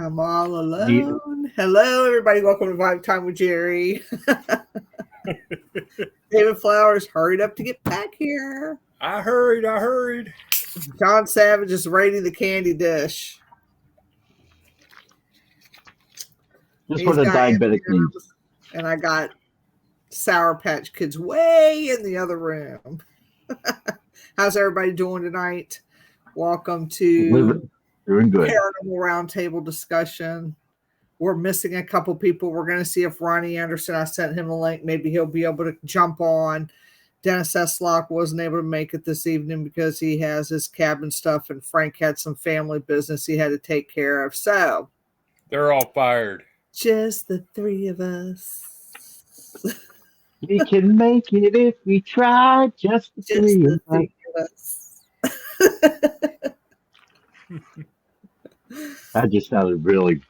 I'm all alone. Hello, everybody. Welcome to Vibe Time with Geri. David Flowers hurried up to get back here. I hurried. John Savage is raiding the candy dish. Just for the diabetic needs. And I got Sour Patch Kids way in the other room. How's everybody doing tonight? Welcome to Doing good. Paranormal Roundtable discussion. We're missing a couple people. We're going to see if Ronnie Anderson, I sent him a link. Maybe he'll be able to jump on. Dennis Estlock wasn't able to make it this evening because he has his cabin stuff, and Frank had some family business he had to take care of. So they're all fired. Just the three of us. We can make it if we try. Just the three of us. That just sounded really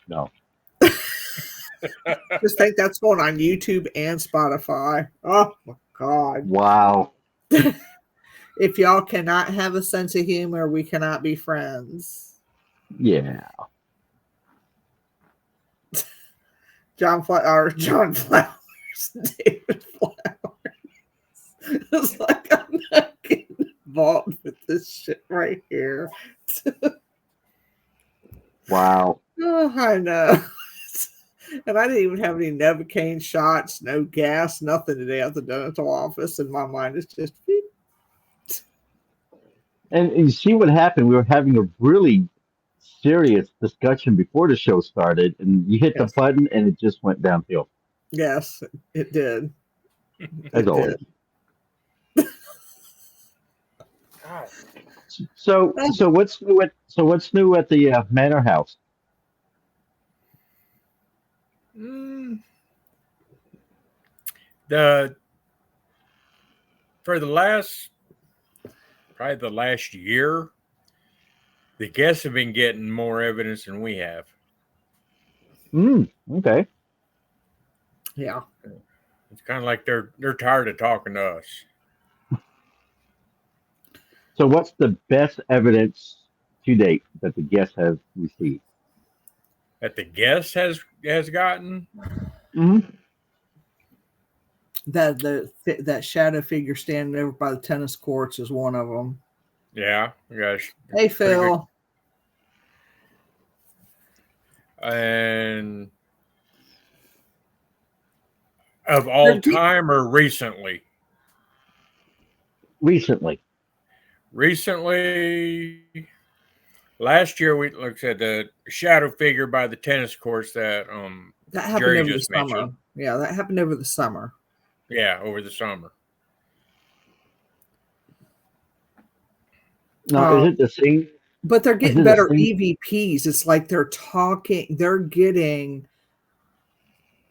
no. Just think that's going on YouTube and Spotify. Oh my God. Wow. If y'all cannot have a sense of humor, we cannot be friends. Yeah. John Flowers, David Flowers. It's like I'm not getting involved with this shit right here. Wow. Oh, I know. And I didn't even have any Novocaine shots, no gas, nothing today at the dental office. And my mind is just. And you see what happened? We were having a really serious discussion before the show started, and you hit the button, and it just went downhill. Yes, it did. As always. So what's new at the Manor House? For the last year, the guests have been getting more evidence than we have. Okay. Yeah. It's kind of like they're tired of talking to us. So what's the best evidence to date that the guest has received? That the guest has gotten? Mm-hmm. That shadow figure standing over by the tennis courts is one of them. Yeah, gosh. Hey, Phil. And of all time or recently? Recently, last year we looked at the shadow figure by the tennis courts that happened Geri over the just summer. mentioned. Yeah, that happened over the summer. Yeah, over the summer. now is it the same? But they're getting better EVPs. It's like they're getting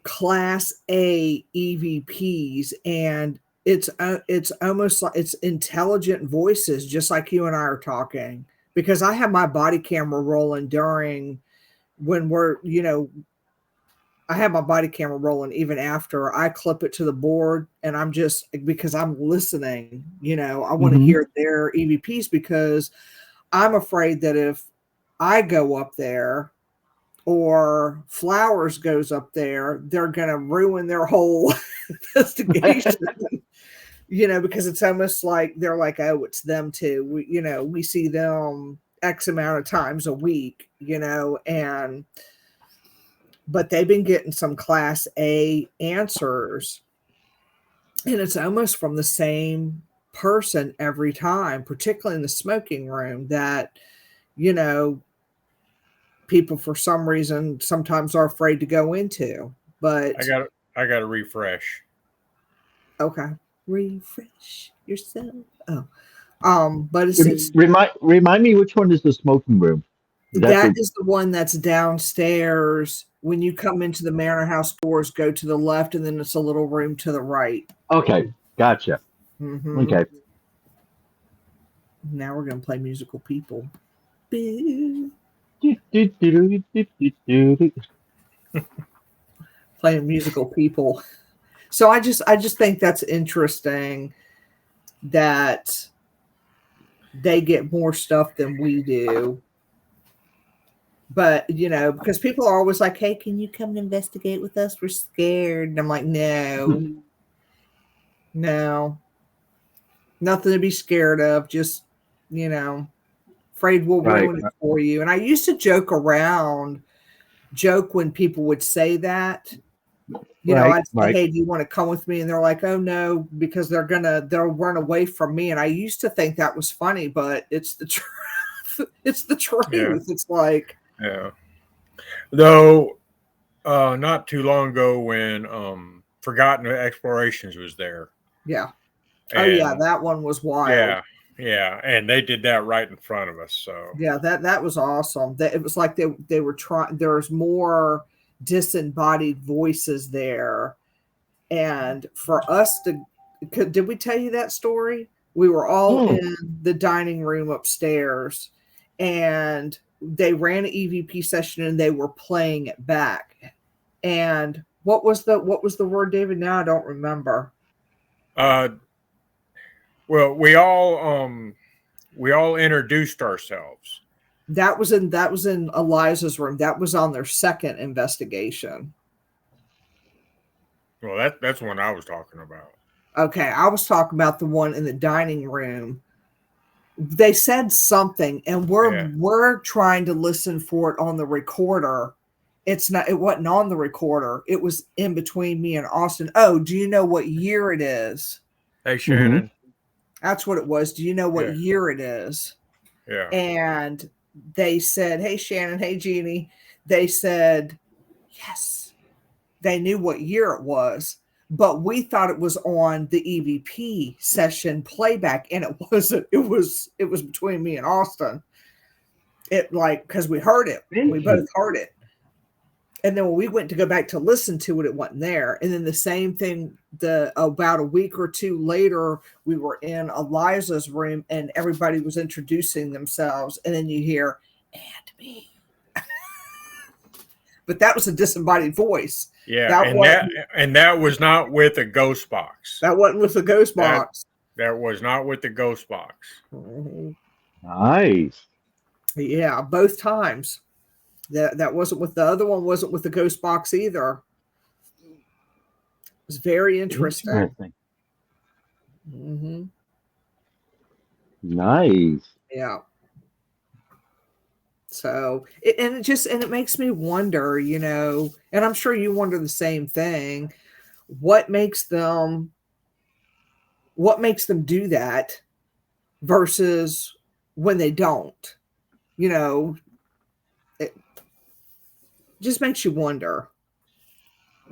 Class A EVPs, and it's almost like it's intelligent voices, just like you and I are talking. Because I have my body camera rolling during when we're, I have my body camera rolling even after I clip it to the board, and I'm just because I'm listening. I want to hear their EVPs because I'm afraid that if I go up there or Flowers goes up there, they're going to ruin their whole investigation, because it's almost like they're like, oh, it's them too. We see them X amount of times a week, but they've been getting some Class A answers, and it's almost from the same person every time, particularly in the smoking room, that people for some reason sometimes are afraid to go into. But I got to refresh. Okay, refresh yourself. But it's remind me, which one is the smoking room? That is the one that's downstairs. When you come into the Manor House doors, go to the left, and then it's a little room to the right. Okay, gotcha. Mm-hmm. Okay. Now we're going to play Musical People. Playing Musical People. So I just think that's interesting that they get more stuff than we do. But because people are always like, "Hey, can you come and investigate with us? We're scared." And I'm like, "No, no, nothing to be scared of. Just, afraid we'll Right. ruin it for you." And I used to joke when people would say that. Right. I'd say, Right. "Hey, do you want to come with me?" And they're like, "Oh no," because they'll run away from me. And I used to think that was funny, but it's the truth. It's the truth. Yeah. It's like, Yeah. Though, not too long ago when Forgotten Explorations was there. yeah. Oh yeah, And that one was wild. yeah, and they did that right in front of us. So Yeah, that was awesome. That it was like they were trying. There's more disembodied voices there, and for us to, did we tell you that story? We were all in the dining room upstairs, and they ran an EVP session, and they were playing it back. And what was the word, David? Now I don't remember. well, we all introduced ourselves. That was in Eliza's room. That was on their second investigation. Well, that's what I was talking about. Okay, I was talking about the one in the dining room. They said something, and we're trying to listen for it on the recorder. It wasn't on the recorder. It was in between me and Austin. Oh, do you know what year it is? Hey, Shannon. That's what it was. Do you know what year it is? Yeah. And they said, "Hey, Shannon. Hey, Jeannie." They said, yes. They knew what year it was, but we thought it was on the EVP session playback, and it wasn't. It was between me and Austin. Because we heard it. We both heard it. And then when we went to go back to listen to it, it wasn't there. And then the same thing, about a week or two later, we were in Eliza's room and everybody was introducing themselves. And then you hear, "And me." But that was a disembodied voice. Yeah, that was not with a ghost box. That wasn't with the ghost box. That was not with the ghost box. Mm-hmm. Nice. Yeah, both times. That wasn't with the other one. Wasn't with the ghost box either. It was very interesting. Mm-hmm. Nice. Yeah. So it makes me wonder, and I'm sure you wonder the same thing. What makes them do that versus when they don't? It just makes you wonder.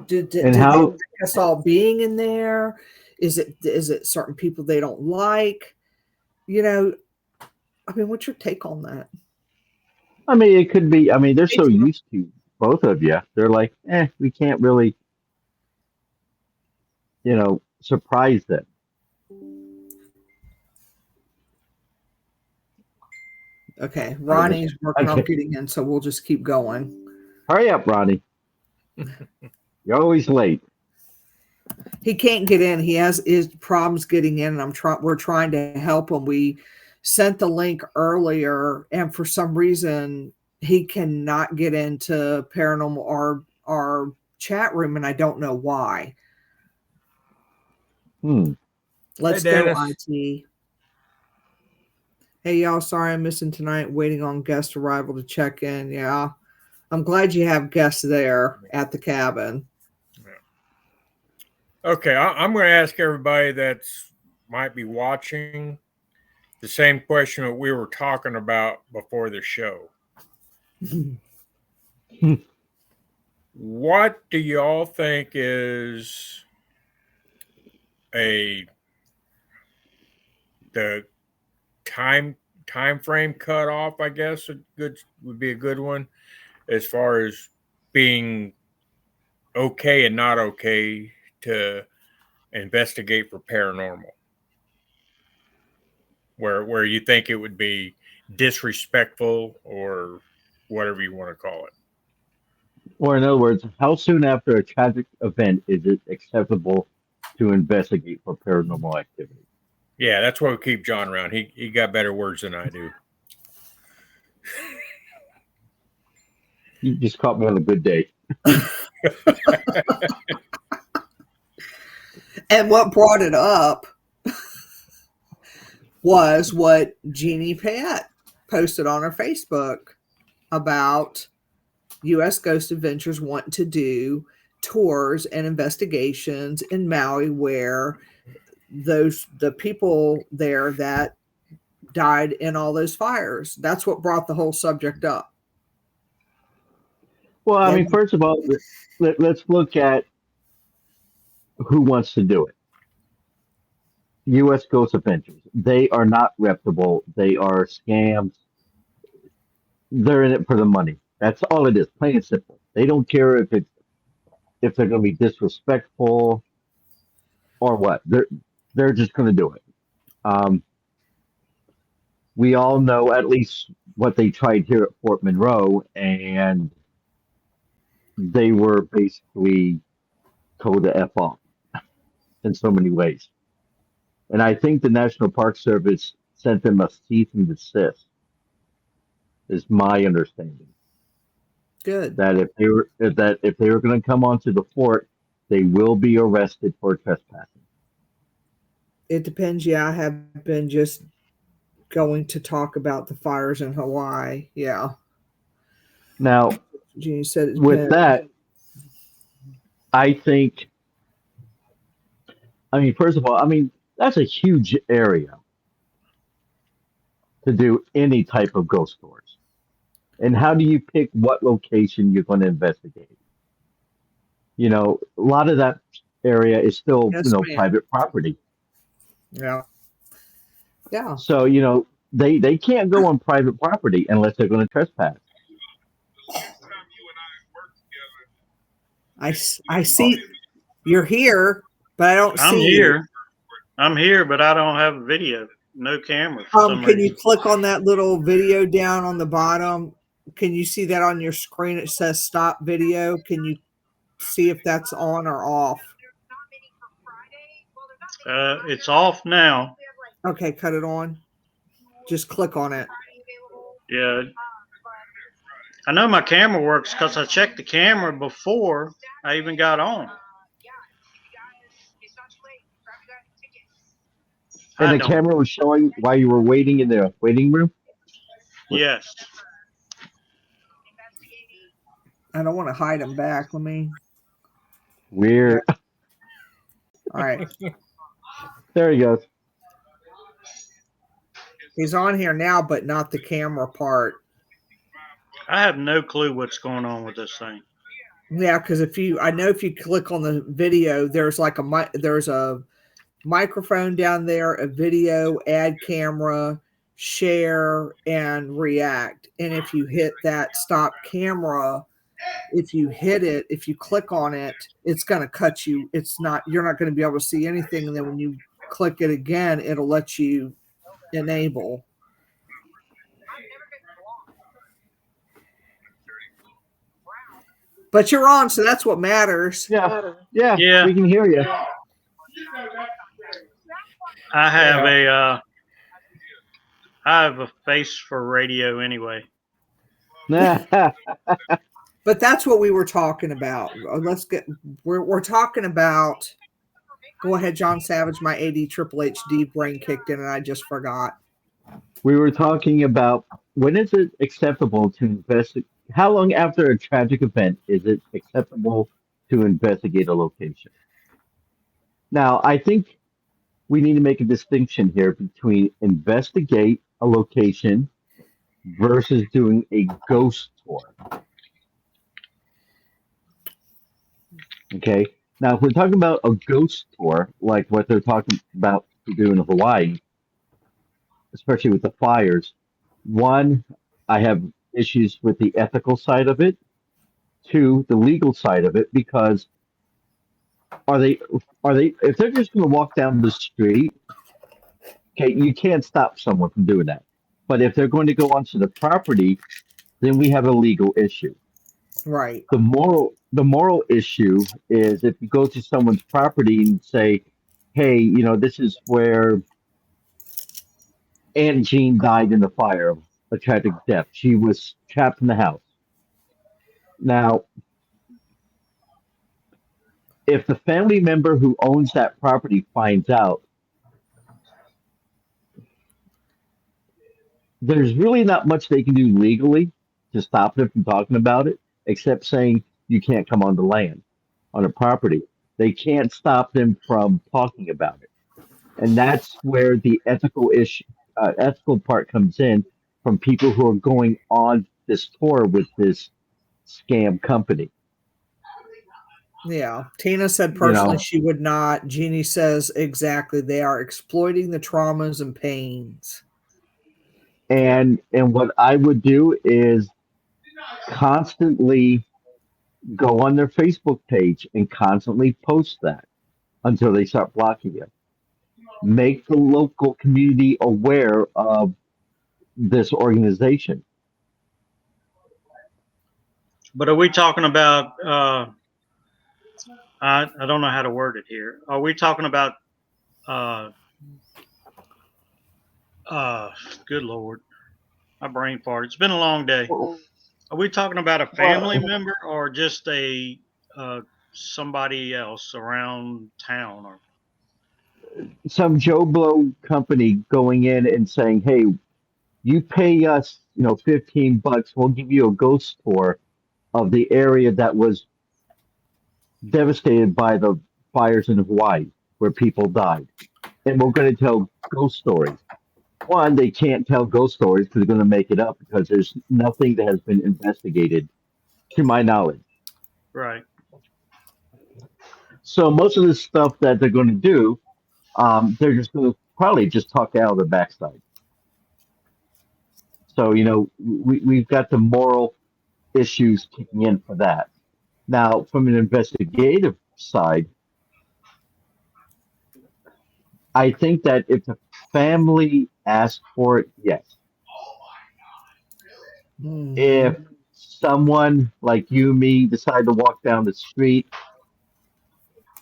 Did they like us all being in there? Is it certain people they don't like? What's your take on that? I mean, it could be. I mean, they're so used to both of you. They're like, we can't really, surprise them. Okay, Ronnie's working on getting in, so we'll just keep going. Hurry up, Ronnie. You're always late. He can't get in. He has his problems getting in, and we're trying to help him. We sent the link earlier, and for some reason he cannot get into Paranormal our chat room, and I don't know why. Let's go, IT. Hey, y'all, sorry I'm missing tonight. Waiting on guest arrival to check in. Yeah, I'm glad you have guests there at the cabin. Yeah. Okay, I'm going to ask everybody that might be watching the same question that we were talking about before the show. What do y'all think is the time frame cutoff? I guess would be a good one as far as being okay and not okay to investigate for paranormal. Where you think it would be disrespectful or whatever you want to call it. Or in other words, how soon after a tragic event is it acceptable to investigate for paranormal activity? Yeah, that's why we keep John around. He got better words than I do. You just caught me on a good day. And what brought it up was what Jeannie Payette posted on her Facebook about U.S. Ghost Adventures wanting to do tours and investigations in Maui where the people there that died in all those fires. That's what brought the whole subject up. Well, I mean, first of all, let's look at who wants to do it. U.S. Ghost Adventures. They are not reputable. They are scams. They're in it for the money. That's all it is, plain and simple. They don't care if they're going to be disrespectful or what. They're just going to do it. Um, we all know at least what they tried here at Fort Monroe, and they were basically told to F off in so many ways. And I think the National Park Service sent them a cease and desist, is my understanding. Good. That if they were going to come onto the fort, they will be arrested for trespassing. It depends. Yeah, I have been just going to talk about the fires in Hawaii. Yeah. Now, Jeannie said it with depends. that, I think, I mean, first of all, I mean, that's a huge area to do any type of ghost tours. And how do you pick what location you're going to investigate? You know, a lot of that area is still, Yes, ma'am. private property. Yeah. Yeah. So, they can't go on private property unless they're going to trespass. I see you're here, but I don't I'm see here. I'm here, but I don't have a video. No camera. you. Can you click on that little video down on the bottom? Can you see that on your screen? It says stop video. Can you see if that's on or off? It's off now. Okay, cut it on. Just click on it. Yeah. I know my camera works because I checked the camera before I even got on. And the camera was showing while you were waiting in the waiting room? Yes. I don't want to hide him back. Let me. Weird. All right. There he goes. He's on here now, but not the camera part. I have no clue what's going on with this thing. Yeah, because if you click on the video, there's a microphone down there, a video, add camera, share, and react. And if you hit that stop camera, if you click on it, it's going to cut you. You're not going to be able to see anything. And then when you click it again, it'll let you enable. But you're on, so that's what matters. Yeah, Yeah. we can hear you. I have a face for radio anyway. But that's what we were talking about. We're talking about. Go ahead, John Savage. My AD Triple HD brain kicked in, and I just forgot. We were talking about when is it acceptable to investigate? How long after a tragic event is it acceptable to investigate a location? Now, I think we need to make a distinction here between investigate a location versus doing a ghost tour. Okay. Now, if we're talking about a ghost tour, like what they're talking about to do in Hawaii, especially with the fires, one, I have issues with the ethical side of it. Two, the legal side of it, because are they if they're just going to walk down the street, okay, you can't stop someone from doing that. But if they're going to go onto the property, then we have a legal issue. Right. The moral issue is if you go to someone's property and say, hey, this is where Aunt Jean died in the fire, a tragic death. She was trapped in the house. Now, if the family member who owns that property finds out, there's really not much they can do legally to stop them from talking about it, except saying you can't come on the land, on a property. They can't stop them from talking about it, and that's where the ethical part comes in from people who are going on this tour with this scam company. Yeah. Tina said You personally know, she would not. Jeannie says exactly. They are exploiting the traumas and pains. Yeah. and what I would do is constantly go on their Facebook page and constantly post that until they start blocking you. Make the local community aware of this organization. But are we talking about? I don't know how to word it here. Are we talking about? Uh, uh, Good Lord, my brain fart. It's been a long day. Are we talking about a family Well, member or just a somebody else around town? Or some Joe Blow company going in and saying, "Hey, you pay us, $15, we'll give you a ghost tour of the area that was devastated by the fires in Hawaii where people died, and we're going to tell ghost stories." One, they can't tell ghost stories because they're going to make it up because there's nothing that has been investigated to my knowledge. right? So most of the stuff that they're going to do, they're just going to probably just talk out of the backside. So, we've got the moral issues kicking in for that. Now, from an investigative side, I think that if the family asks for it, yes. Hmm. If someone like you, me, decide to walk down the street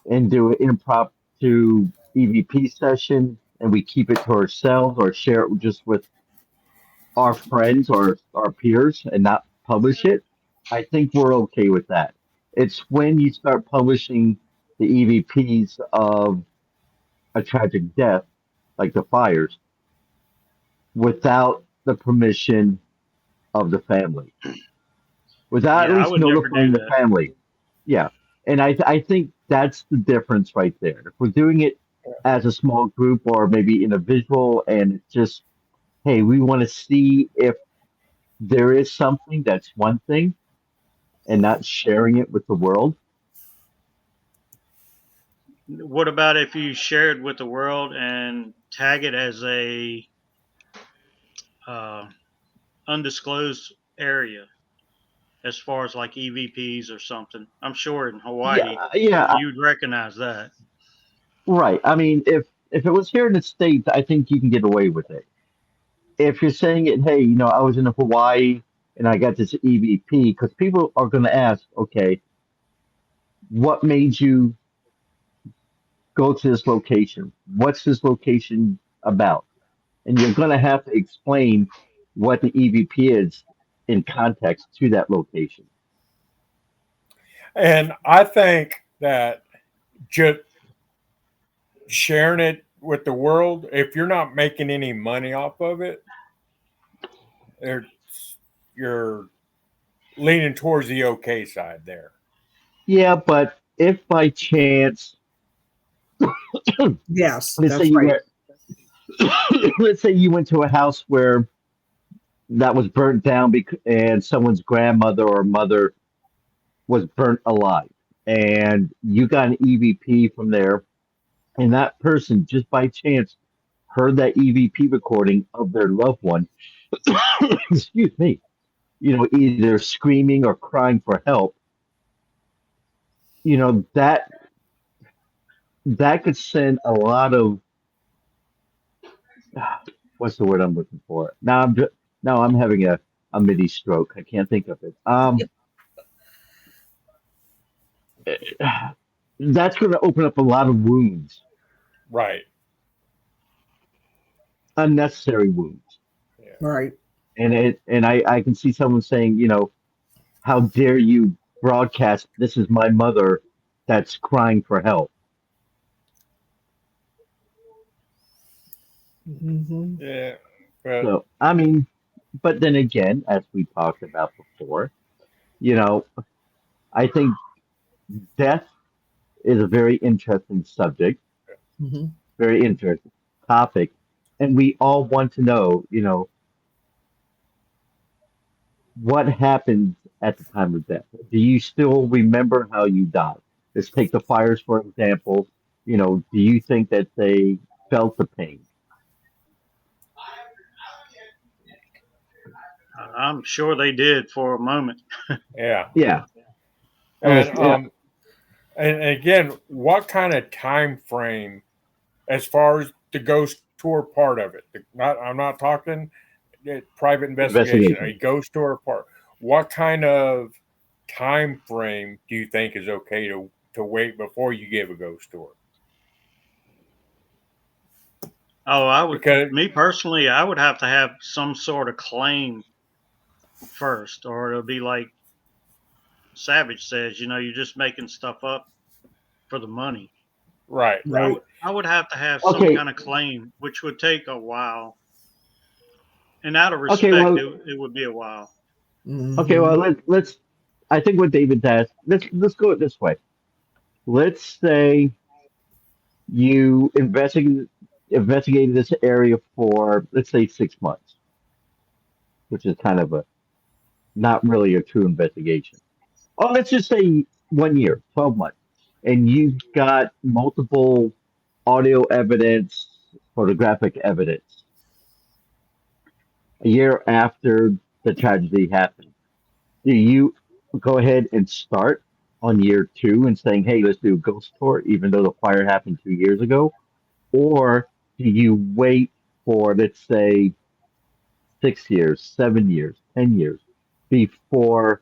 and do an impromptu EVP session and we keep it to ourselves or share it just with our friends or our peers and not publish it, I think we're okay with that. It's when you start publishing the EVPs of a tragic death, like the fires, without the permission of the family, without at Yeah, I least would never notifying do the that. family. Yeah. And I think that's the difference right there. If we're doing it as a small group or maybe in a visual and it's just, hey, we want to see if there is something that's one thing and not sharing it with the world. What about if you share it with the world and tag it as a uh, undisclosed area, as far as like EVPs or something? I'm sure in Hawaii Yeah, yeah, you'd recognize that. right. I mean, if it was here in the States, I think you can get away with it. If you're saying it, hey, I was in Hawaii and I got this EVP, because people are going to ask, okay, what made you go to this location? What's this location about? And you're going to have to explain what the EVP is in context to that location. And I think that just sharing it with the world, if you're not making any money off of it, there- you're leaning towards the okay side there. Yeah, but if by chance, Yes, let's say that's you right. were, let's say you went to a house where that was burnt down and someone's grandmother or mother was burnt alive, and you got an EVP from there, and that person just by chance heard that EVP recording of their loved one, excuse me, either screaming or crying for help, that could send a lot of what's the word I'm looking for? Now I'm having a midi stroke. I can't think of it. That's going to open up a lot of wounds, Right. unnecessary wounds. Yeah. Right. And I can see someone saying, how dare you broadcast, this is my mother that's crying for help. Mm-hmm. Yeah, but So, I mean, but then again, as we talked about before, you know, I think death is a very interesting subject, Mm-hmm. very interesting topic. And we all want to know, what happens at the time of death. Do you still remember how you died? Let's take the fires, for example. Do you think that they felt the pain? I'm sure they did for a moment. yeah, Yeah. and Yeah. and again, what kind of time frame as far as the ghost tour part of it? I'm not talking private investigation. A Investigation. ghost tour part. What kind of time frame do you think is okay to wait before you give a ghost tour? Oh, Because me personally, I would have to have some sort of claim first, or it'll be like Savage says, you're just making stuff up for the money. right, I right. Right. would I would have to have some Okay. kind of claim, which would take a while. And out of Okay. respect, Well. it would be a while. Okay. Mm-hmm. Well. Let's. I think what David's asked. Let's go it this way. Let's say you investigated this area for, let's say, 6 months, which is kind of a not really a true investigation. Oh, let's just say 1 year, 12 months, and you've got multiple audio evidence, photographic evidence a year after the tragedy happened. Do you go ahead and start on year two and saying, hey, let's do a ghost tour, even though the fire happened 2 years ago? Or do you wait for, let's say, 6 years, 7 years, 10 years before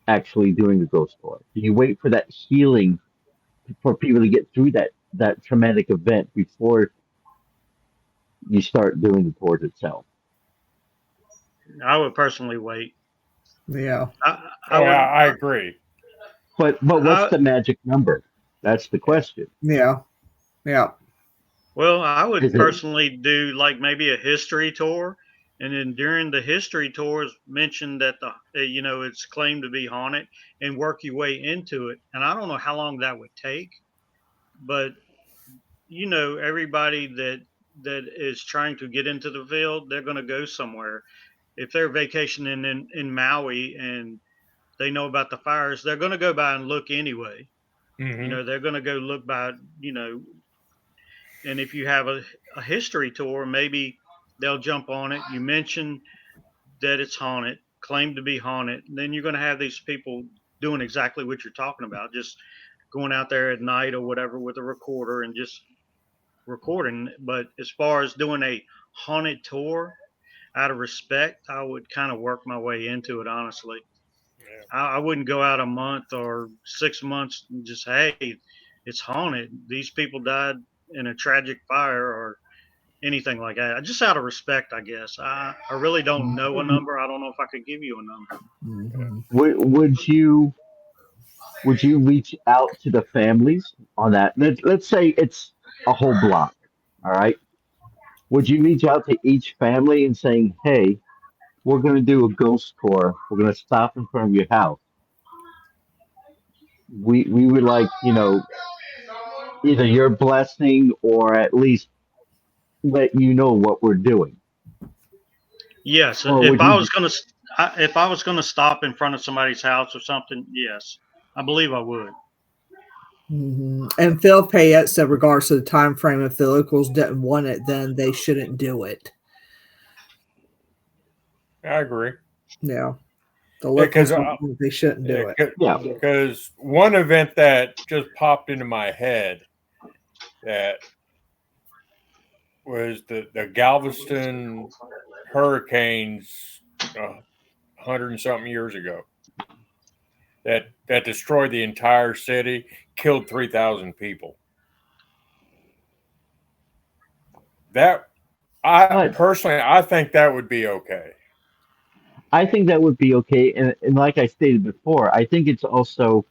actually doing the ghost tour? Do you wait for that healing for people to get through that traumatic event before you start doing the tours itself? I would personally wait. Yeah. I Oh, would. I agree. But what's I, the magic number? That's the Yeah. question. Yeah. Yeah. well, I would Is it personally do like maybe a history tour, and then during the history tours, mention that it's claimed to be haunted, and work your way into it. And I don't know how long that would take, but everybody that is trying to get into the field, they're going to go somewhere. If they're vacationing in Maui and they know about the fires, they're going to go by and look anyway. Hmm. They're going to go look by, and if you have a history tour, maybe they'll jump on it. You mention that it's haunted, claim to be haunted, and then you're going to have these people doing exactly what you're talking about, just going out there at night or whatever with a recorder and just recording. But as far as doing a haunted tour, out of respect, I would kind of work my way into it, honestly. Yeah. I wouldn't go out a month or 6 months and just, hey, it's haunted. These people died in a tragic fire or anything like that. Just out of respect, I guess. I really don't know a number. I don't know if I could give you a number. Mm-hmm. would you reach out to the families on that? Let's say it's a whole block. All right. Would you reach out to each family and saying, hey, we're going to do a ghost tour. We're going to stop in front of your house. We would like, either your blessing or at least let you know what we're doing. Yes, Or would you? if I was gonna stop in front of somebody's house or something, yes, I believe I would. Mm-hmm. And Phil Payette said, regards to the time frame, if the locals didn't want it, then they shouldn't do it. I agree. Yeah. The Yeah, because locals don't want it, they shouldn't do it. Yeah. one event that just popped into my head that was the Galveston hurricanes, 100 and something years ago, that destroyed the entire city, killed 3,000 people. That I But personally, I think that would be okay. I think that would be okay. And like I stated before, I think it's also,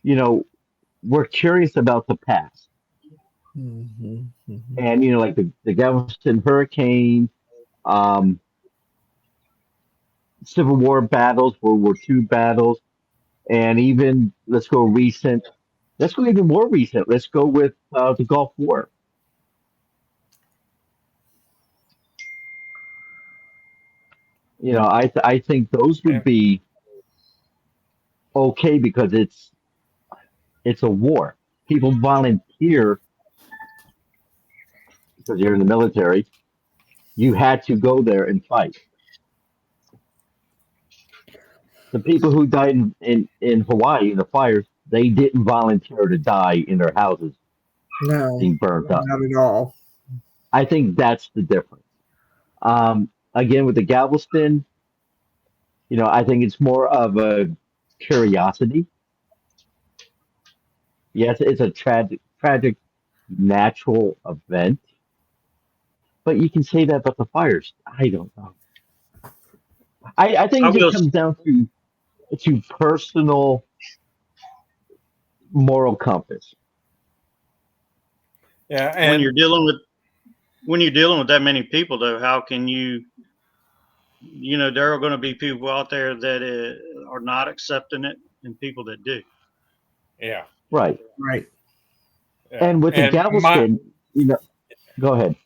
you know, we're curious about the past. Mhm, mhm. And, like the Galveston hurricane, um, Civil War battles, World War II battles, and even let's go even more recent. Let's go with the Gulf War. I think those would Yeah. be okay because it's a war. People volunteer because you're in the military. You had to go there and fight. The people who died in Hawaii in the fires, they didn't volunteer to die in their houses No, being burnt up. not at all. I think that's the difference. Again, with the Galveston, I think it's more of a curiosity. Yes, it's a tragic natural event, but you can say that about the fires. I don't know. I think I it just will. comes down to personal moral compass. Yeah, When you're and dealing with that many people, though, how can you? There are going to be people out there that are not accepting it, and people that do. yeah, Right. Right. yeah, And with the and my Galveston, go ahead.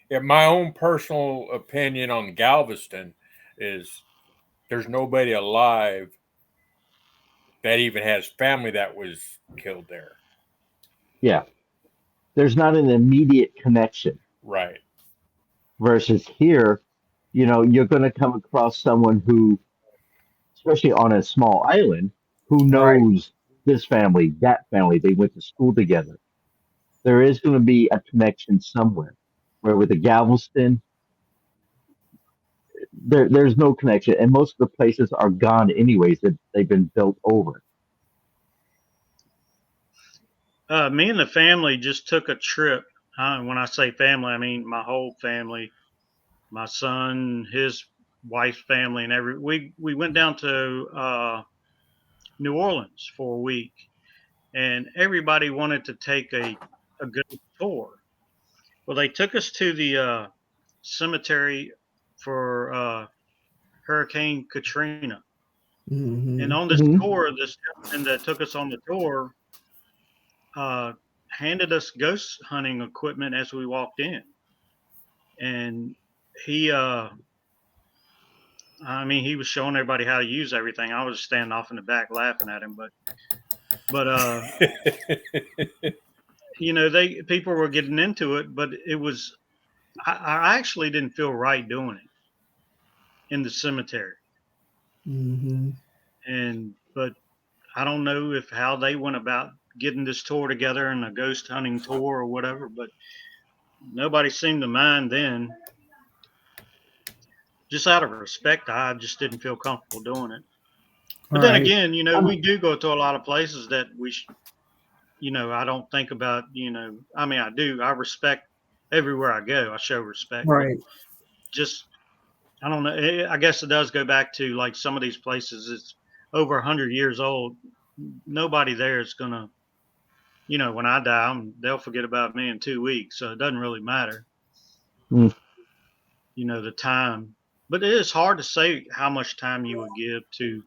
yeah, my own personal opinion on Galveston is there's nobody alive that even has family that was killed there. Yeah. There's not an immediate connection Right. versus here, you're going to come across someone who, especially on a small island, who Right. knows this family, that family, they went to school together. There is going to be a connection somewhere. Where with the Galveston, there's no connection, and most of the places are gone anyways. That they've been built over. Me and the family just took a trip. When I say family, I mean my whole family, my son, his wife's family, and we went down to New Orleans for a week, and everybody wanted to take a good tour. Well, they took us to the cemetery for Hurricane Katrina, and Mhm. on this Hmm. tour, this gentleman that took us on the tour uh, handed us ghost hunting equipment as we walked in, and he I mean, he was showing everybody how to use everything. I was standing off in the back laughing at him, but they people were getting into it, but it was I actually didn't feel right doing it in the cemetery, Mhm. and but I don't know if how they went about getting this tour together and a ghost hunting tour or whatever, but nobody seemed to mind then. Just out of respect, I just didn't feel comfortable doing it. But then Right. again, I'm, we do go to a lot of places that I don't think about, I mean, I do. I respect everywhere I go. I show respect, but Right. just, I don't know. I guess it does go back to like some of these places. It's over 100 years old. Nobody there is going to, when I die, they'll forget about me in 2 weeks. So it doesn't really matter, mm, the time. But it is hard to say how much time you would give to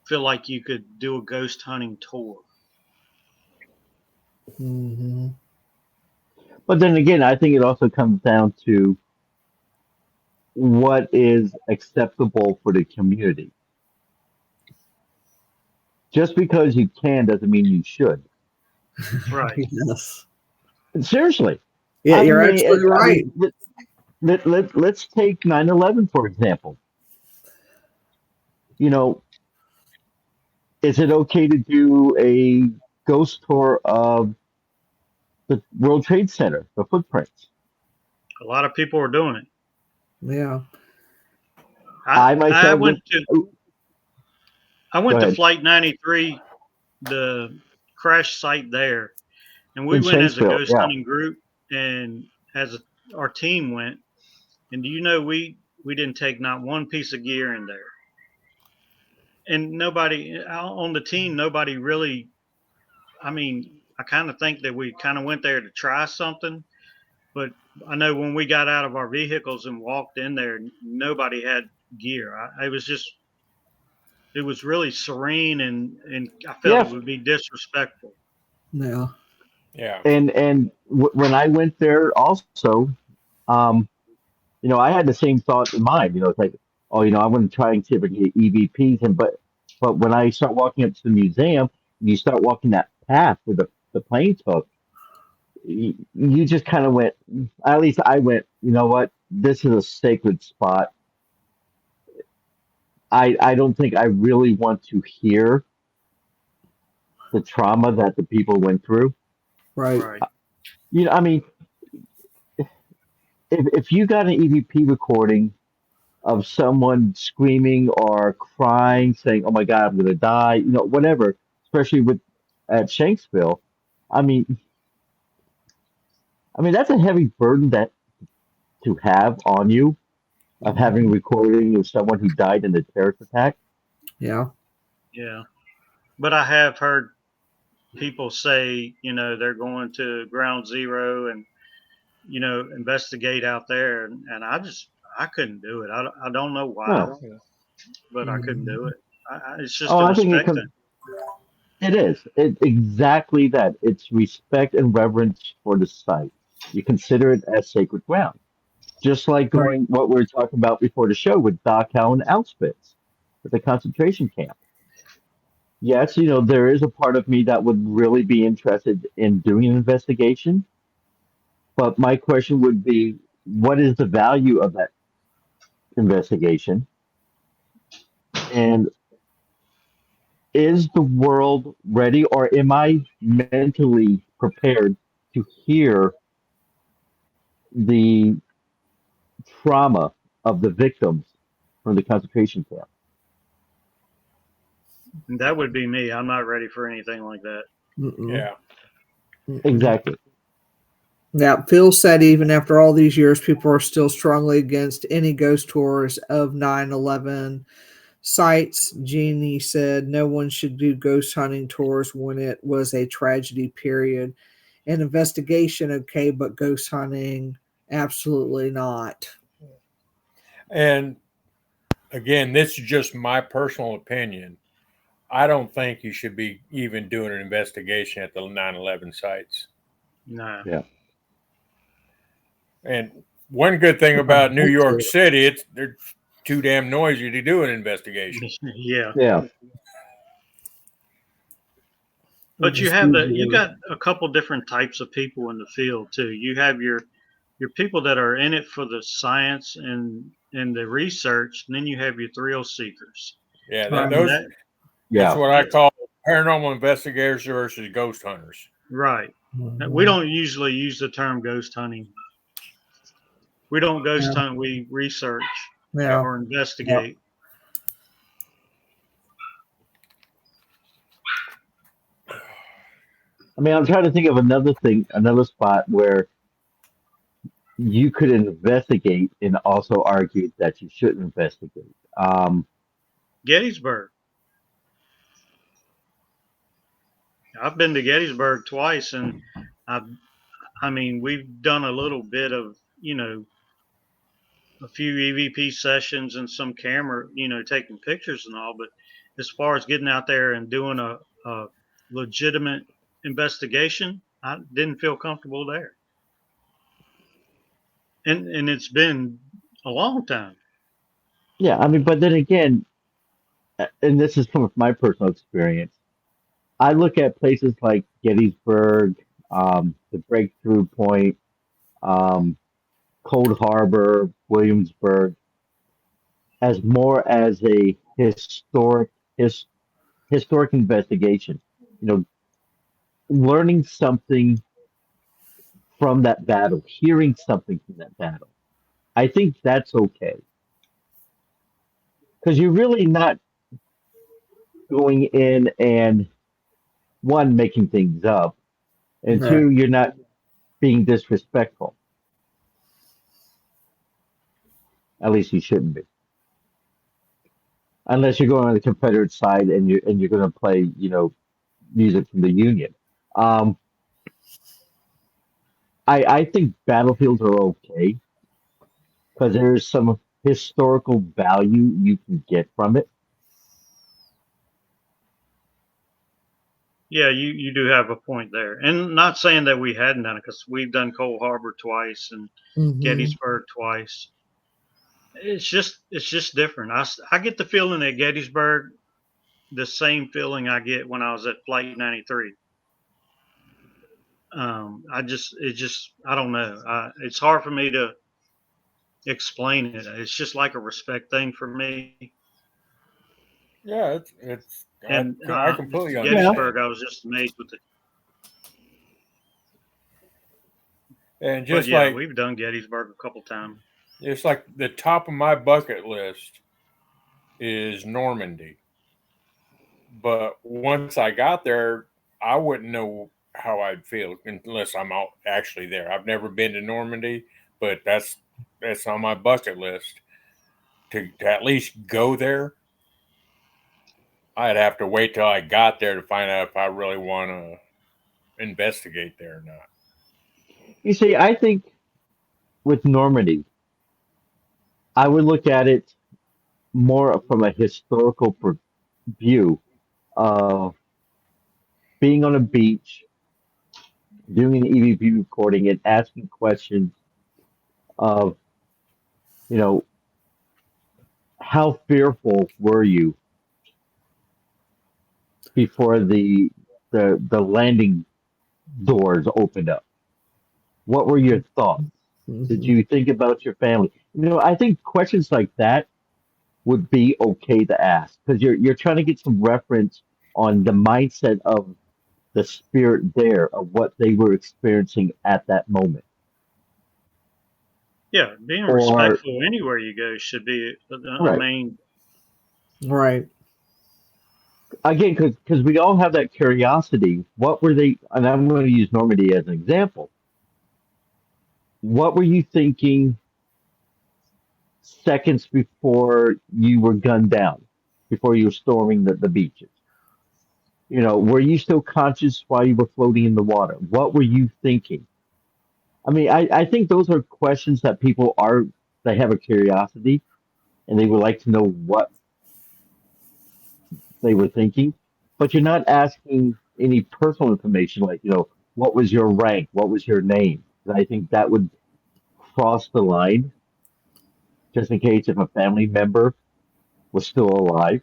feel like you could do a ghost hunting tour. Mhm. but then again, I think it also comes down to what is acceptable for the community. Just because you can doesn't mean you should. Right. Yes. Seriously, Yeah, I you're mean, absolutely right. let's take 9/11 for example. You know, is it okay to do a ghost tour of the World Trade Center, the footprints? A lot of people are doing it. Yeah. I I myself went would. to Oh, I go went to ahead. Flight 93, the crash site there, and we In went as a Shanksville, ghost yeah. hunting group, and as our team went. And do you know we We didn't take not one piece of gear in there, and nobody on the team. Nobody really. I mean, I kind of think that we kind of went there to try something, but I know when we got out of our vehicles and walked in there, nobody had gear. It was really serene, and I felt it Yeah, would be disrespectful. Yeah. Yeah. and when I went there also, um, I had the same thought in mind. It's like, oh, I want to try and see if I can get EVPs, and but when I start walking up to the museum, and you start walking that path where the plane took, you just kind of went. At least I went. You know what? This is a sacred spot. I don't think I really want to hear the trauma that the people went through. Right. Right. I mean, if you got an EVP recording of someone screaming or crying, saying, "Oh my God, I'm gonna die," whatever, especially with at Shanksville, I mean, that's a heavy burden that to have on you of having a recording of someone who died in the terrorist attack. Yeah. Yeah. But I have heard people say, they're going to ground zero and, investigate out there. And I couldn't do it. I don't know why, No. but I couldn't do Mhm. it. It's just Oh, a I think respect thing. it is. Exactly that. It's respect and reverence for the site. You consider it as sacred ground. Just like Right. going what we were talking about before the show with Dachau and Auschwitz, with the concentration camp. Yes, there is a part of me that would really be interested in doing an investigation, but my question would be, what is the value of that investigation? And is the world ready, or am I mentally prepared to hear the trauma of the victims from the concentration camp? And that would be me. I'm not ready for anything like that. Mm-mm. Yeah. Mm-mm. Exactly. Yeah, Phil said even after all these years, people are still strongly against any ghost tours of 9/11 sites. Jeannie said no one should do ghost hunting tours when it was a tragedy, period. An investigation, okay, but ghost hunting, absolutely not. And again, this is just my personal opinion. I don't think you should be even doing an investigation at the 9/11 sites. No. Yeah. And one good thing about New York City, they're too damn noisy to do an investigation. Yeah. Yeah. But you got a couple different types of people in the field too. You have your people that are in it for the science and the research, and then you have your thrill seekers. Yeah, Right. And that's Yeah. what I call paranormal investigators versus ghost hunters. right. We Mhm. don't usually use the term ghost hunting. We don't ghost Yeah. hunt, we research Yeah. or investigate. I mean, I'm trying to think of another spot where you could investigate and also argue that you shouldn't investigate. Gettysburg. I've been to Gettysburg twice, and I've, I mean, we've done a little bit of, a few EVP sessions and some camera, taking pictures and all. But as far as getting out there and doing a legitimate investigation, I didn't feel comfortable there. And it's been a long time. Yeah, I mean, but then again, and this is from my personal experience, I look at places like Gettysburg, the Breakthrough Point, um, Cold Harbor, Williamsburg, as more as a his, historic investigation. You know, learning something from that battle, hearing something from that battle. I think that's okay because you're really not going in and one making things up, and Right. two, you're not being disrespectful. At least you shouldn't be, unless you're going on the Confederate side and you're going to play, music from the Union. Um, I think battlefields are okay because there's some historical value you can get from it. Yeah, you do have a point there, and not saying that we hadn't done it because we've done Cold Harbor twice and Hmm. Gettysburg twice. It's just different. I get the feeling at Gettysburg the same feeling I get when I was at Flight 93. I don't know. It's hard for me to explain it. It's just like a respect thing for me. Yeah, it's And I completely Yeah. understand. Gettysburg, I was just amazed with it. And But yeah, we've done Gettysburg a couple times. just like the top of my bucket list is Normandy. But once I got there, I wouldn't know how I'd feel unless I'm out actually there. I've never been to Normandy, but that's on my bucket list to at least go there. I'd have to wait till I got there to find out if I really want to investigate there or not. You see, I think with Normandy, I would look at it more from a historical view of being on a beach, doing an EVP recording, and asking questions of, you know, how fearful were you before the landing doors opened up? What were your thoughts? Did Hmm. you think about your family? I think questions like that would be okay to ask because you're trying to get some reference on the mindset of the spirit there of what they were experiencing at that moment. Yeah, being Or respectful anywhere you go should be a right main. Right. again, because we all have that curiosity. What were they? And I'm going to use Normandy as an example. What were you thinking seconds before you were gunned down, before you were storming the beaches? Were you still conscious while you were floating in the water? What were you thinking? I mean, I think those are questions that they have a curiosity and they would like to know what they were thinking, but you're not asking any personal information like, what was your rank? What was your name? I think that would cross the line just in case if a family member was still alive.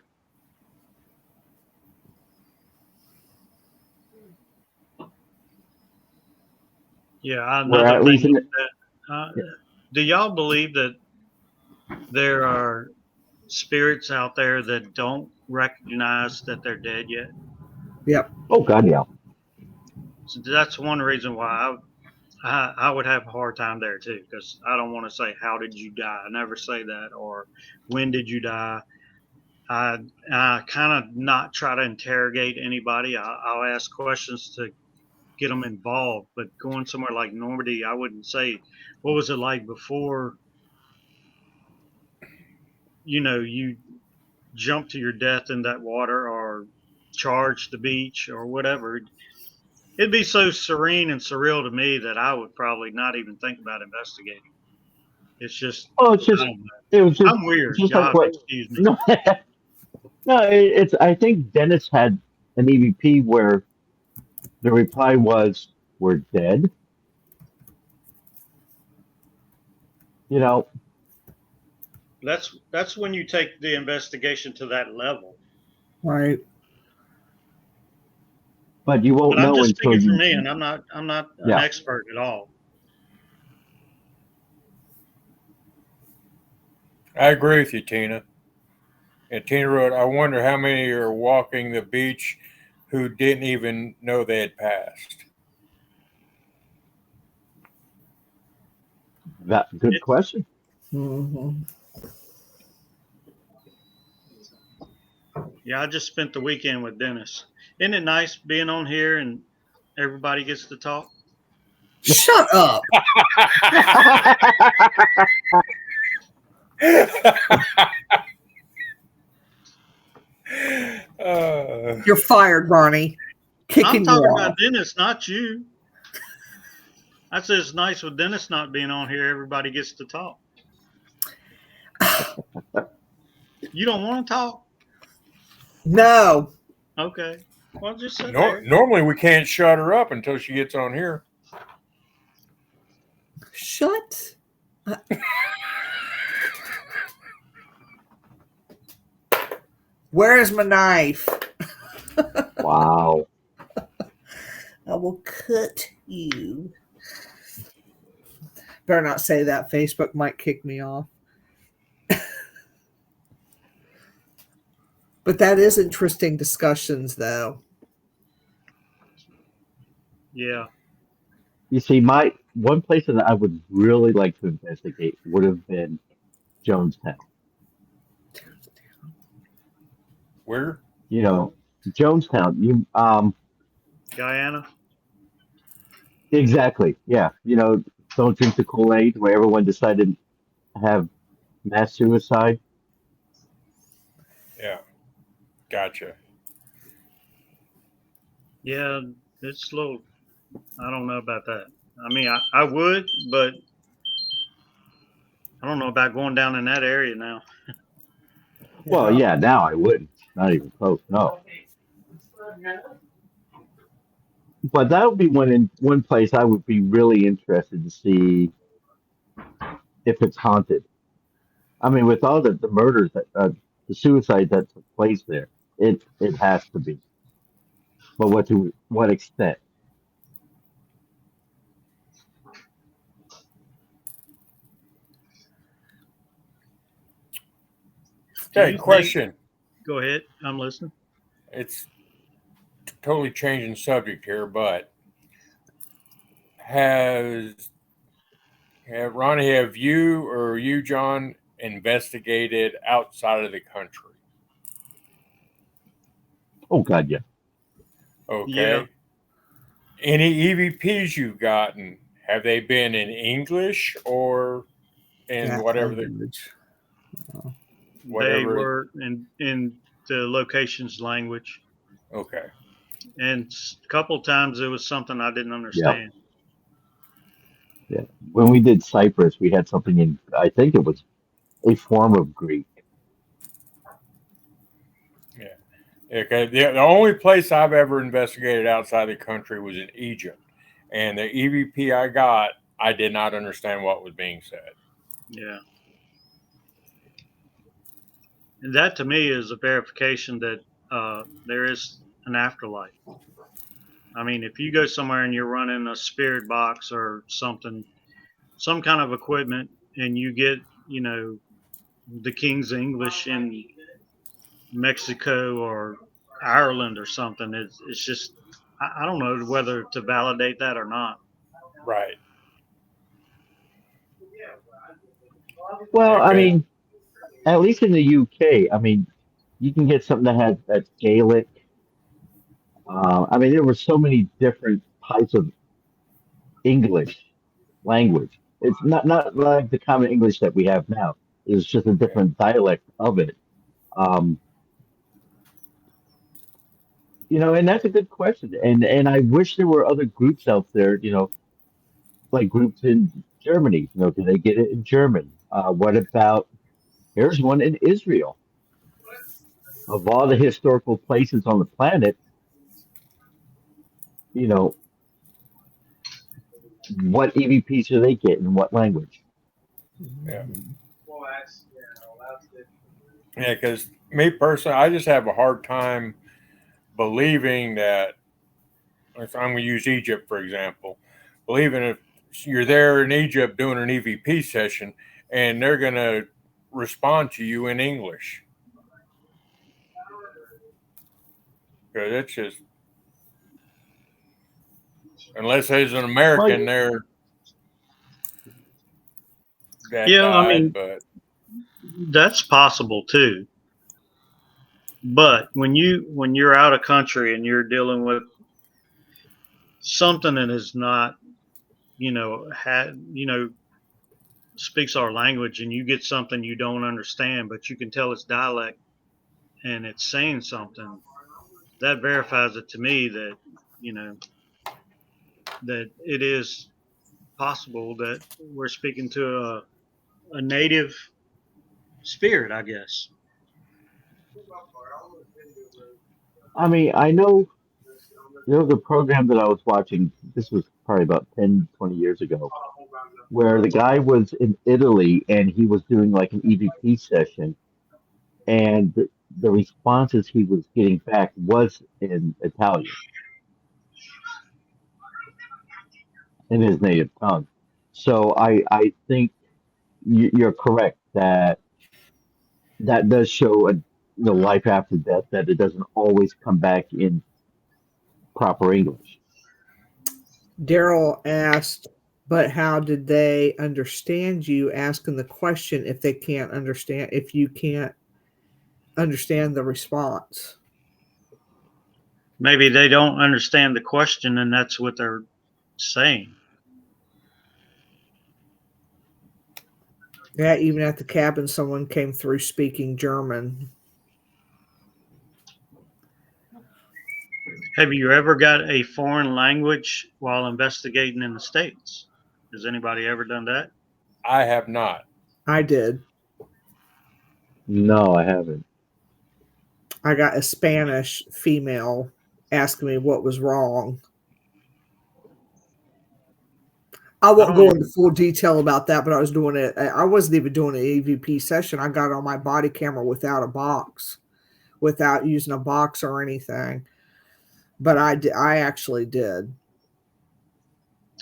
Yeah, Where another at least thing in that do y'all believe that there are spirits out there that don't recognize that they're dead yet? Yep. oh God, yeah. So that's one reason why I would have a hard time there too, because I don't want to say how did you die. I never say that, or when did you die. I I kind of not try to interrogate anybody. I'll ask questions to get them involved. But going somewhere like Normandy, I wouldn't say what was it like before. You jump to your death in that water or charge the beach or whatever. It'd be so serene and surreal to me that I would probably not even think about investigating. It's just, Oh, it's I just don't know. it was just I'm weird. just Y'all like have to what. excuse me. No, no. It's I think Dennis had an EVP where the reply was, "We're dead." You know, That's when you take the investigation to that level. Right. but you But won't I'm know just until speaking for you. me, and I'm not an Yeah. expert at all. I agree with you, Tina. And Tina wrote, I wonder how many are walking the beach who didn't even know they had passed. That good It's question. Hmm. Yeah, I just spent the weekend with Dennis. Isn't it nice being on here and everybody gets to talk? Shut up. You're fired, Ronnie. I'm Kicking you talking off. about Dennis, not you. I said it's nice with Dennis not being on here. Everybody gets to talk. You don't want to talk? No. Okay. Well, just sit there. Normally we can't shut her up until she gets on here. Shut. Where is my knife? Wow. I will cut you. Better not say that. Facebook might kick me off. But that is interesting discussions, though. Yeah. You see, my one place that I would really like to investigate would have been Jonestown. Where? You know, Jonestown. Guyana. Exactly. Yeah. Don't drink the Kool-Aid where everyone decided to have mass suicide. Yeah. Gotcha. Yeah, it's a little. I don't know about that. I mean, I would, but I don't know about going down in that area now. Well, yeah, now I wouldn't. Not even close. No. But that would be one place I would be really interested to see if it's haunted. I mean, with all the murders the suicide that took place there, it has to be. But what extent? Do Okay, you question. Go ahead. I'm listening. It's totally changing subject here, but have Ronnie, have you, John, investigated outside of the country? Oh God, yeah. Okay. Yeah. Any EVPs you've gotten, have they been in English or in That whatever language. They whatever? were in the location's language, Okay. and a couple of times it was something I didn't Yeah, understand. yeah. When we did Cyprus, we had something in. I think it was a form of Greek. Yeah. Okay. The only place I've ever investigated outside the country was in Egypt. And the EVP I got, I did not understand what was being said. Yeah, and that to me is a verification that there is an afterlife. I mean, if you go somewhere and you're running a spirit box or something, some kind of equipment, and you get, you know, the King's English in Mexico or Ireland or something, it's just, I don't know whether to validate that or not. Right. Well, Yeah, I 'cause- mean, at least in the UK, I mean, you can get something that has that's Gaelic. I mean, there were so many different types of English language. It's not like the common English that we have now. It's just a yeah. different dialect of it. Um, and that's a good question. And I wish there were other groups out there. Like groups in Germany. Do they get it in German? What about here's one in Israel. Of all the historical places on the planet, you know, what EVPs do they get in what language? Yeah. Yeah, because me personally, I just have a hard time believing that. If I'm going to use Egypt for example, believing if you're there in Egypt doing an EVP session and they're going to respond to you in English, because it's just unless there's an Well, American there that Yeah, I died, mean, but that's possible too. But when you're out of country and you're dealing with something that is not, had, speaks our language and you get something you don't understand, but you can tell it's dialect and it's saying something, that verifies it to me that, you know, that it is possible that we're speaking to a native spirit, I guess. I mean, I know there was a program that I was watching. This was probably about 10, 20 years ago, where the guy was in Italy and he was doing like an EVP session, and the responses he was getting back was in Italian, in his native tongue. So I think you're correct that that does show life after death, that it doesn't always come back in proper English. Daryl asked, but how did they understand you asking the question if they can't understand, if you can't understand the response? Maybe they don't understand the question and that's what they're saying. Yeah, even at the cabin, someone came through speaking German. Have you ever got a foreign language while investigating in the States? Has anybody ever done that? I have not. I did. No, I haven't. I got a Spanish female asking me what was wrong. I I won't don't go into even, full detail about that, but I was doing it. I wasn't even doing an EVP session. I got on my body camera without a box, without using a box or anything. But I actually did.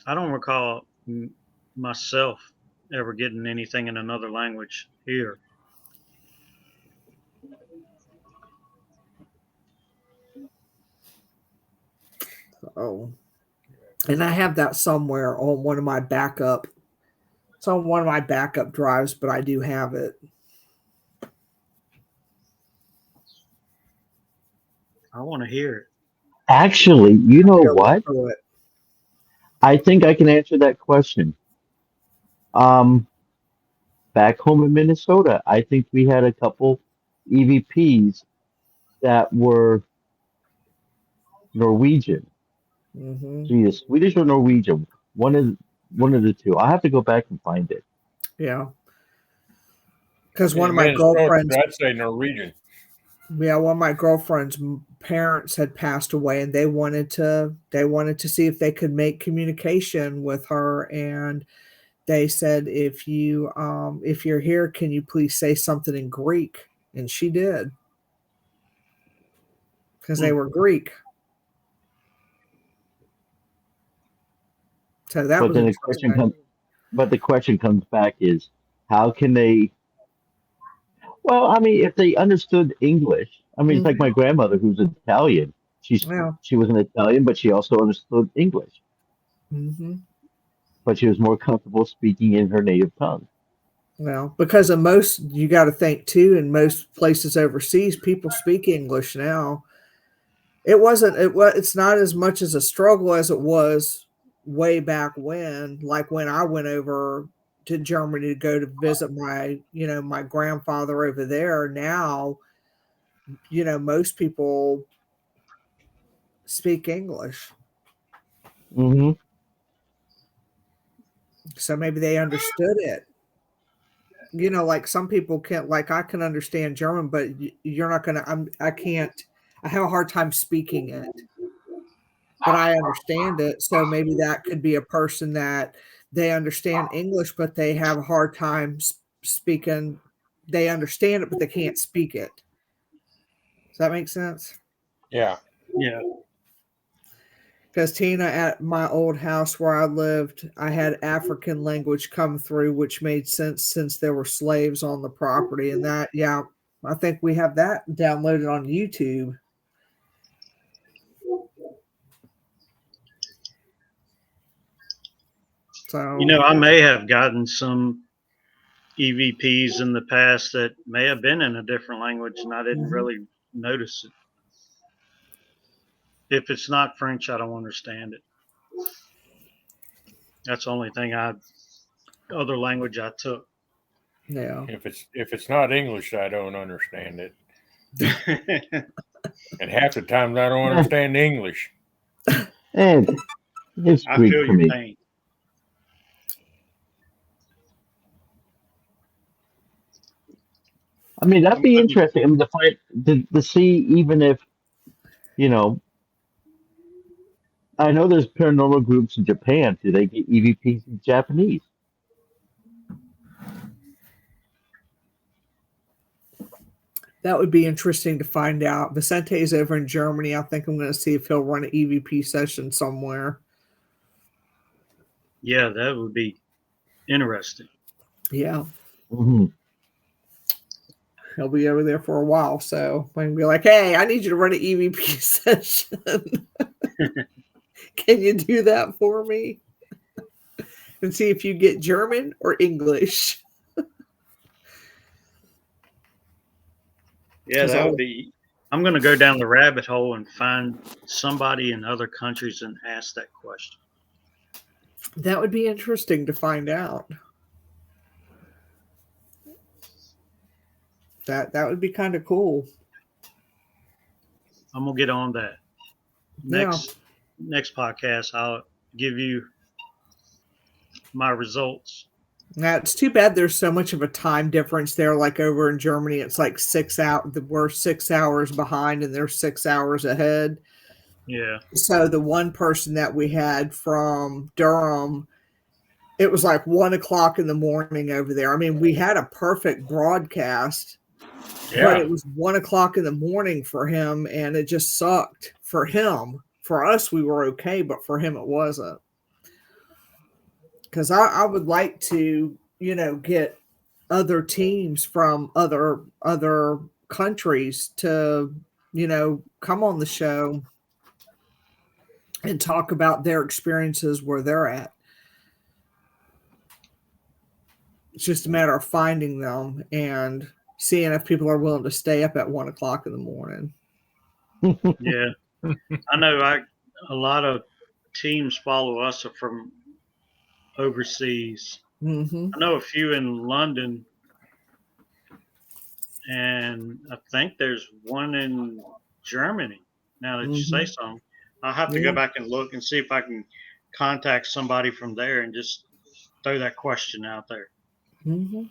I don't recall myself ever getting anything in another language here. Oh, and I have that somewhere on one of my backup. It's on one of my backup drives, but I do have it. I want to hear it. Actually, you know Go look what? through it. I think I can answer that question. Um, Back home in Minnesota, I think we had a couple EVPs that were Norwegian. Hmm. Either Swedish or Norwegian. One of the two. I'll have to go back and find it. Yeah, because one of In my Minnesota, girlfriends, I'd say Norwegian. yeah, one of my girlfriend's parents had passed away, and they wanted to see if they could make communication with her, and they said, if you're here, can you please say something in Greek? And she did, because they Hmm. were Greek. So that But was then the question interesting. comes but the question comes back is how can they, well, I mean, if they understood English, I mean, it's like Hmm. my grandmother who's Italian. Yeah. She was an Italian, but she also understood English, Hmm. but she was more comfortable speaking in her native tongue. Well, because of most, you got to think too, in most places overseas, people speak English now. It's not as much as a struggle as it was way back when, like when I went over to Germany to go to visit my grandfather over there. Now, most people speak English. Hmm. So maybe they understood it. Like some people can't, like I can understand German, but you're not gonna. I can't. I have a hard time speaking it, but I understand it. So maybe that could be a person that they understand English, but they have a hard time speaking. They understand it, but they can't speak it. Does that make sense? Yeah. Yeah. Because Tina, at my old house where I lived, I had African language come through, which made sense since there were slaves on the property. And that, yeah, I think we have that downloaded on YouTube. You So, know, I may have gotten some EVPs in the past that may have been in a different language and I didn't mhm. really notice it. If it's not French, I don't understand it. That's the only thing I other language I took. Yeah. If it's not English, I don't understand it, and half the times I don't understand English. And it's I Greek feel for your me. pain. I mean, that'd I'm be putting, interesting. I mean, to find to see even if you know. I know there's paranormal groups in Japan. Do they get EVPs in Japanese? That would be interesting to find out. Vicente is over in Germany. I think I'm going to see if he'll run an EVP session somewhere. yeah, that would be interesting. Yeah. Hmm. He'll be over there for a while. So I can be like, hey, I need you to run an EVP session. Can you do that for me? And see if you get German or English. Yeah, that would be. I'm going to go down the rabbit hole and find somebody in other countries and ask that question. That would be interesting to find out. That would be kind of cool. I'm gonna get on that. Next podcast, I'll give you my results. Now it's too bad there's so much of a time difference there. Like over in Germany, it's like 6 out. We're 6 hours behind, and they're 6 hours ahead. Yeah. So the one person that we had from Durham, it was like 1 o'clock in the morning over there. I mean, we had a perfect broadcast, but it was 1 o'clock in the morning for him, and it just sucked for him. For us, we were okay, but for him, it wasn't. Because I would like to, get other teams from other countries to, come on the show and talk about their experiences where they're at. It's just a matter of finding them and seeing if people are willing to stay up at 1 o'clock in the morning. Yeah. I know a lot of teams follow us are from overseas. Mm-hmm. I know a few in London, and I think there's one in Germany. Now that you say something, I'll have to go back and look and see if I can contact somebody from there and just throw that question out there. Mm-hmm.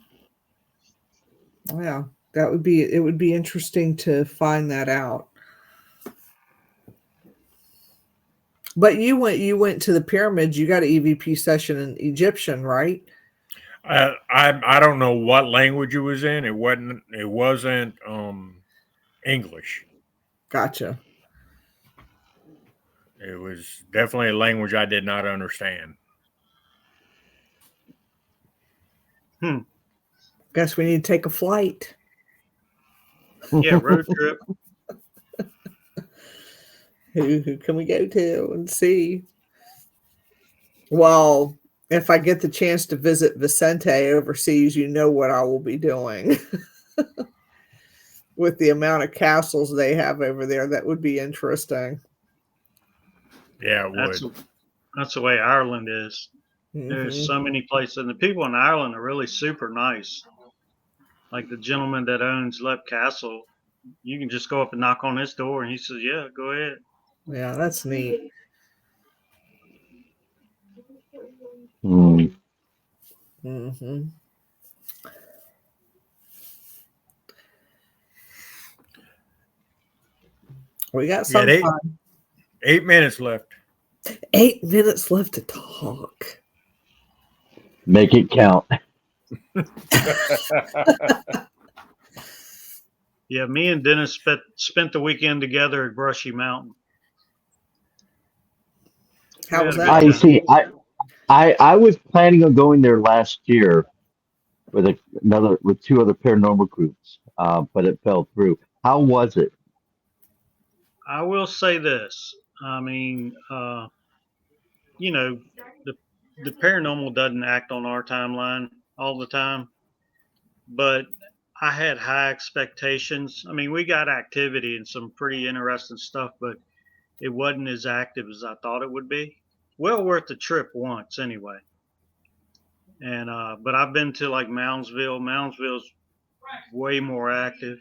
Yeah, it would be interesting to find that out. But you went to the pyramids. You got an EVP session in Egyptian, right? I don't know what language it was in. It wasn't English. Gotcha. It was definitely a language I did not understand. Guess we need to take a flight. Yeah, road trip. Who can we go to and see? Well, if I get the chance to visit Vicente overseas, you know what I will be doing. With the amount of castles they have over there, that would be interesting. Yeah, it would. That's the way Ireland is. Mm-hmm. There's so many places, and the people in Ireland are really super nice. Like the gentleman that owns Lep Castle, you can just go up and knock on his door, and he says, "Yeah, go ahead." Yeah, that's neat. Mm-hmm. We got some time. 8 minutes left. 8 minutes left to talk. Make it count. Yeah, me and Dennis spent the weekend together at Brushy Mountain. How was that? I see. I was planning on going there last year with with 2 other paranormal groups, but it fell through. How was it? I will say this. I mean, the the paranormal doesn't act on our timeline all the time, but I had high expectations. I mean, we got activity and some pretty interesting stuff, but it wasn't as active as I thought it would be. Well worth the trip once, anyway. And but I've been to like Moundsville. Moundsville's way more active.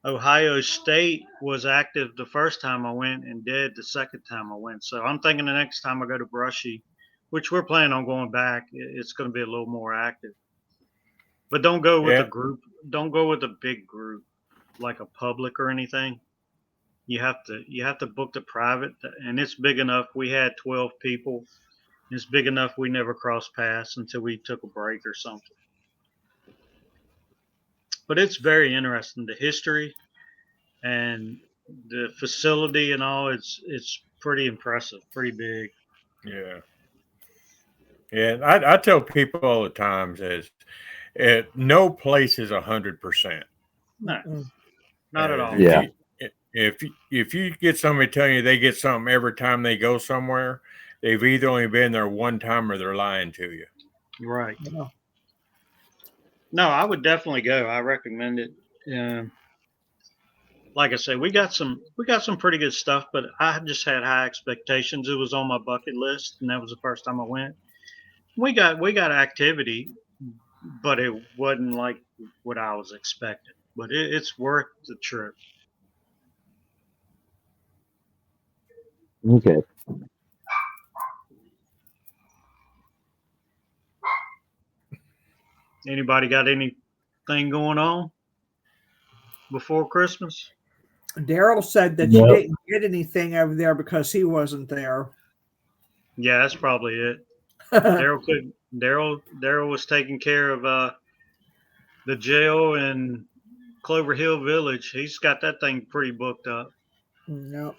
Ohio State was active the first time I went and dead the second time I went. So I'm thinking the next time I go to Brushy, which we're planning on going back, it's going to be a little more active. But don't go with a Yeah. group. Don't go with a big group like a public or anything. You have to book the private, and it's big enough. We had 12 people. It's big enough we never crossed paths until we took a break or something. But it's very interesting. The history and the facility and all, it's pretty impressive, pretty big. Yeah. Yeah. I tell people all the time is no place is 100%. No, Mm-mm. not at all. Yeah. If you get somebody telling you they get something every time they go somewhere, they've either only been there one time or they're lying to you. Right. Yeah. No, I would definitely go. I recommend it. Like I said, we got some pretty good stuff, but I just had high expectations. It was on my bucket list, and that was the first time I went. We got activity, but it wasn't like what I was expecting. But it's worth the trip. Okay. Anybody got anything going on before Christmas? Daryl said that you No. didn't get anything over there because he wasn't there. Yeah, that's probably it. Daryl was taking care of the jail in Clover Hill Village. He's got that thing pretty booked up. No.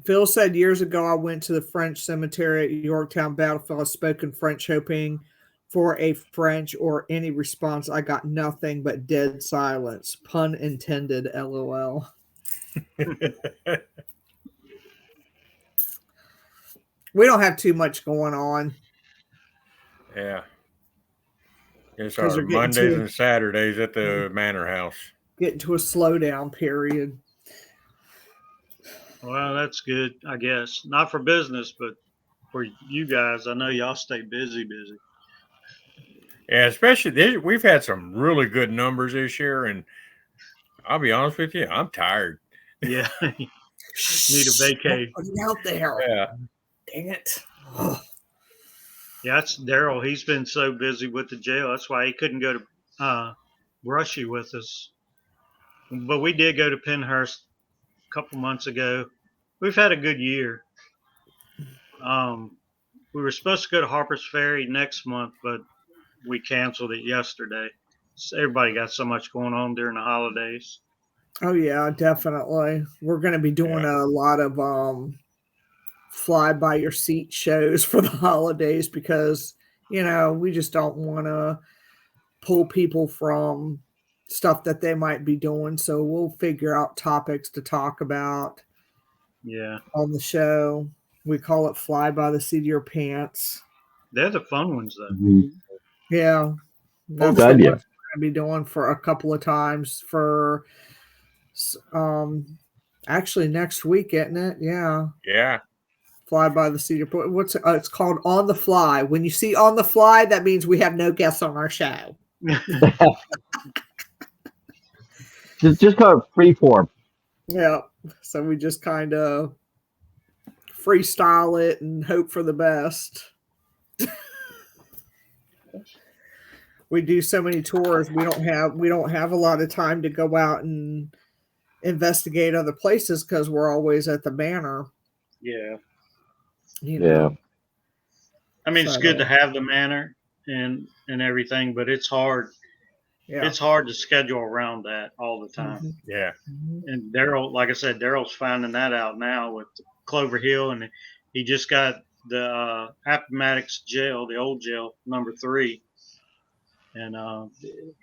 Phil said years ago I went to the French cemetery at Yorktown Battlefield. I spoke in French, hoping for a French or any response. I got nothing but dead silence. Pun intended, LOL. We don't have too much going on Yeah. It's because our they're Mondays and Saturdays at the Manor House. getting to a slowdown period. Well, that's good, I guess. Not for business, but for you guys. I know y'all stay busy. Yeah, especially we've had some really good numbers this year, and I'll be honest with you, I'm tired. Yeah, need a Don't vacay. put it out there. Yeah. Dang it. Yeah, that's Daryl. He's been so busy with the jail. That's why he couldn't go to Brushy with us. But we did go to Penhurst a couple months ago. We've had a good year. We were supposed to go to Harper's Ferry next month, but we canceled it yesterday. So everybody got so much going on during the holidays. Oh yeah, definitely. We're going to be doing a lot of fly by your seat shows for the holidays because we just don't want to pull people from stuff that they might be doing. So we'll figure out topics to talk about. Yeah, on the show. We call it Fly by the Seat of Your Pants. they're the fun ones though. Mhm. Yeah. That's God, what yeah. we're going to be doing for a couple of times for actually next week, isn't it? Yeah. Yeah. Fly by the Seat of Your Pants. What's it's called On the Fly. When you see On the Fly, that means we have no guests on our show. Just call it freeform. Yeah. So we just kind of freestyle it and hope for the best. We do so many tours, we don't have a lot of time to go out and investigate other places because we're always at the manor. Yeah. Yeah. I mean, it's good to have the manor and everything, but it's hard. Yeah. It's hard to schedule around that all the time. Mm-hmm. Yeah. Mm-hmm. And Daryl, like I said, Daryl's finding that out now with Clover Hill, and he just got the Appomattox jail, the old jail, number 3, and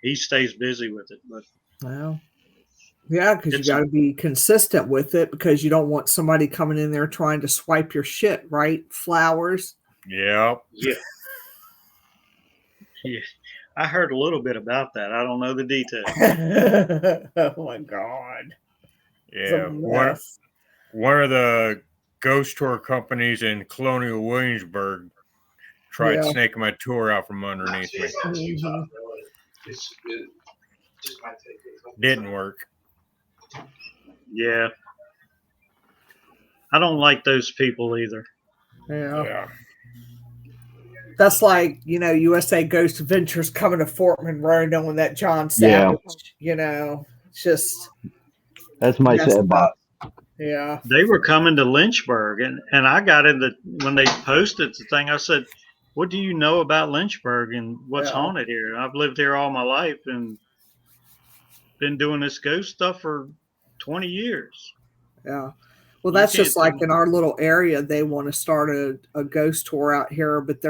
he stays busy with it. But Well, yeah, because you got to be consistent with it because you don't want somebody coming in there trying to swipe your shit, right? Flowers. Yep. Yeah. Yeah. I heard a little bit about that. I don't know the details. Oh my God. Yeah. One of the ghost tour companies in Colonial Williamsburg tried Yeah. snaking my tour out from underneath me. Mhm. Didn't work. Yeah. I don't like those people either. Yeah. Yeah. That's like, USA Ghost Adventures coming to Fort Monroe knowing that John Yeah. Savage, it's just That's my messed sandbox. up. Yeah. They were coming to Lynchburg, and I got in the when they posted the thing. I said, "What do you know about Lynchburg and what's Yeah. haunted here? I've lived here all my life and been doing this ghost stuff for 20 years. Yeah. Well, You that's can't just like tell." in our little area, they want to start a ghost tour out here, but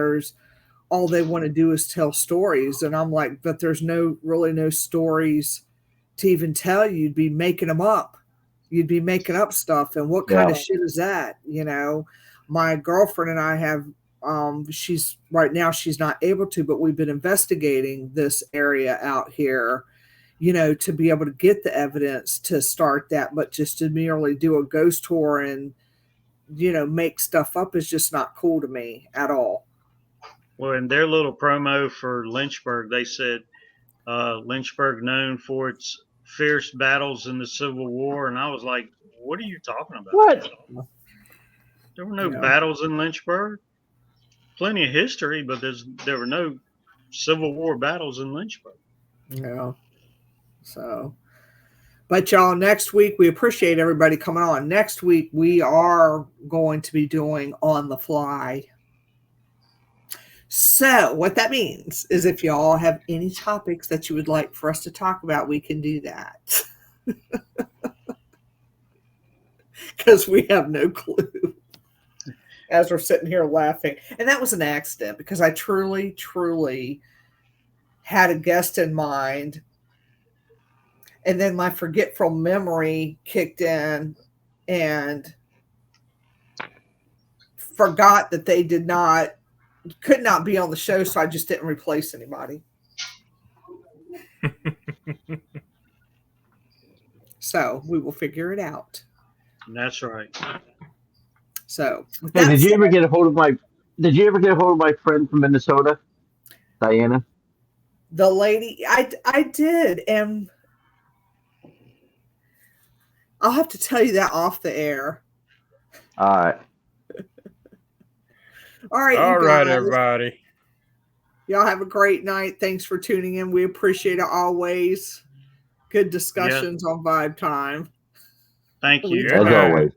all they want to do is tell stories. And I'm like, but there's really no stories to even tell. You'd be making them up. You'd be making up stuff. And what kind Yeah. of shit is that? My girlfriend and I have, right now she's not able to, but we've been investigating this area out here, to be able to get the evidence to start that, but just to merely do a ghost tour and, make stuff up is just not cool to me at all. Well, in their little promo for Lynchburg, they said Lynchburg known for its fierce battles in the Civil War, and I was like, "What are you talking about? What? There were no Yeah. battles in Lynchburg. Plenty of history, but there were no Civil War battles in Lynchburg." Yeah. So, but y'all, next week, we appreciate everybody coming on. Next week, we are going to be doing On the Fly. So, what that means is if y'all have any topics that you would like for us to talk about, we can do that. Because we have no clue as we're sitting here laughing. And that was an accident because I truly, truly had a guest in mind. And then my forgetful memory kicked in and forgot that they could not be on the show, so I just didn't replace anybody. So we will figure it out. That's right. So Hey, did you ever get a hold of my friend from Minnesota, Diana? the lady, I did, and I'll have to tell you that off the air. All right. All right, All you right, guys. everybody. Y'all have a great night. Thanks for tuning in. We appreciate it always. Good discussions on Vibe Time. Thank you. Good As night. always.